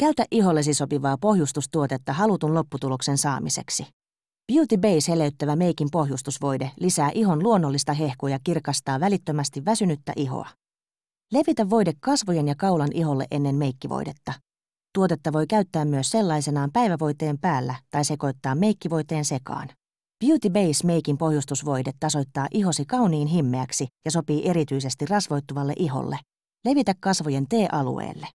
Käytä ihollesi sopivaa pohjustustuotetta halutun lopputuloksen saamiseksi. Beauty Base heleyttävä meikin pohjustusvoide lisää ihon luonnollista hehkua ja kirkastaa välittömästi väsynyttä ihoa. Levitä voide kasvojen ja kaulan iholle ennen meikkivoidetta. Tuotetta voi käyttää myös sellaisenaan päivävoiteen päällä tai sekoittaa meikkivoiteen sekaan. Beauty Base meikin pohjustusvoide tasoittaa ihosi kauniin himmeäksi ja sopii erityisesti rasvoittuvalle iholle. Levitä kasvojen T-alueelle.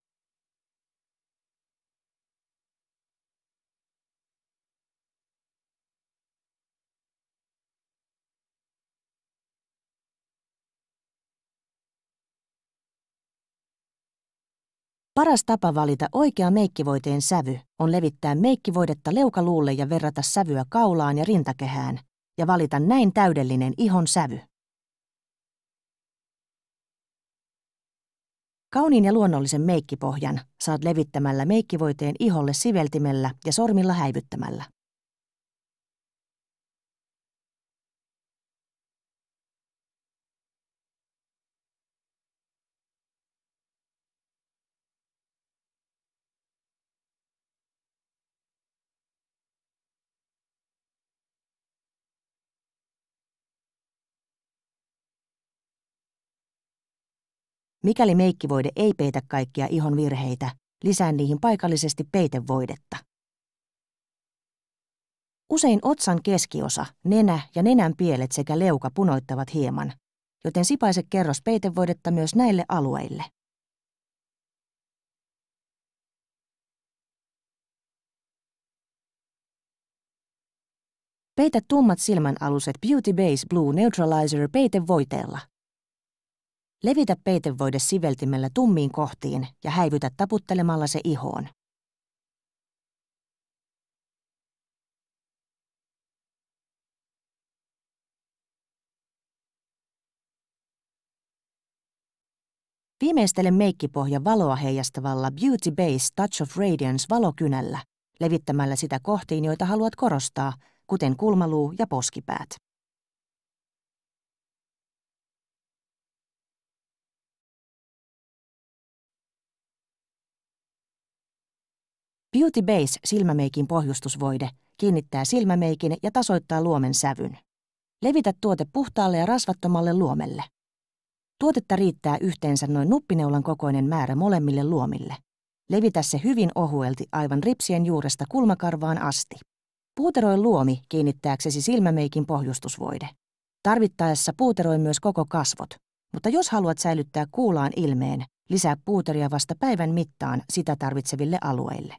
Paras tapa valita oikea meikkivoiteen sävy on levittää meikkivoidetta leukaluulle ja verrata sävyä kaulaan ja rintakehään, ja valita näin täydellinen ihon sävy. Kauniin ja luonnollisen meikkipohjan saat levittämällä meikkivoiteen iholle siveltimellä ja sormilla häivyttämällä. Mikäli meikkivoide ei peitä kaikkia ihon virheitä, lisää niihin paikallisesti peitevoidetta. Usein otsan keskiosa, nenä ja nenän pielet sekä leuka punoittavat hieman, joten sipaise kerros peitevoidetta myös näille alueille. Peitä tummat silmänaluset Beauty Base Blue Neutralizer peitevoiteella. Levitä peitevoide siveltimellä tummiin kohtiin ja häivytä taputtelemalla se ihoon. Viimeistele meikkipohja valoa heijastavalla Beauty Base Touch of Radiance valokynällä, levittämällä sitä kohtiin, joita haluat korostaa, kuten kulmaluu ja poskipäät. Beauty Base silmämeikin pohjustusvoide kiinnittää silmämeikin ja tasoittaa luomen sävyn. Levitä tuote puhtaalle ja rasvattomalle luomelle. Tuotetta riittää yhteensä noin nuppineulan kokoinen määrä molemmille luomille. Levitä se hyvin ohuelti aivan ripsien juuresta kulmakarvaan asti. Puuteroi luomi kiinnittääksesi silmämeikin pohjustusvoide. Tarvittaessa puuteroi myös koko kasvot, mutta jos haluat säilyttää kuulaan ilmeen, lisää puuteria vasta päivän mittaan sitä tarvitseville alueille.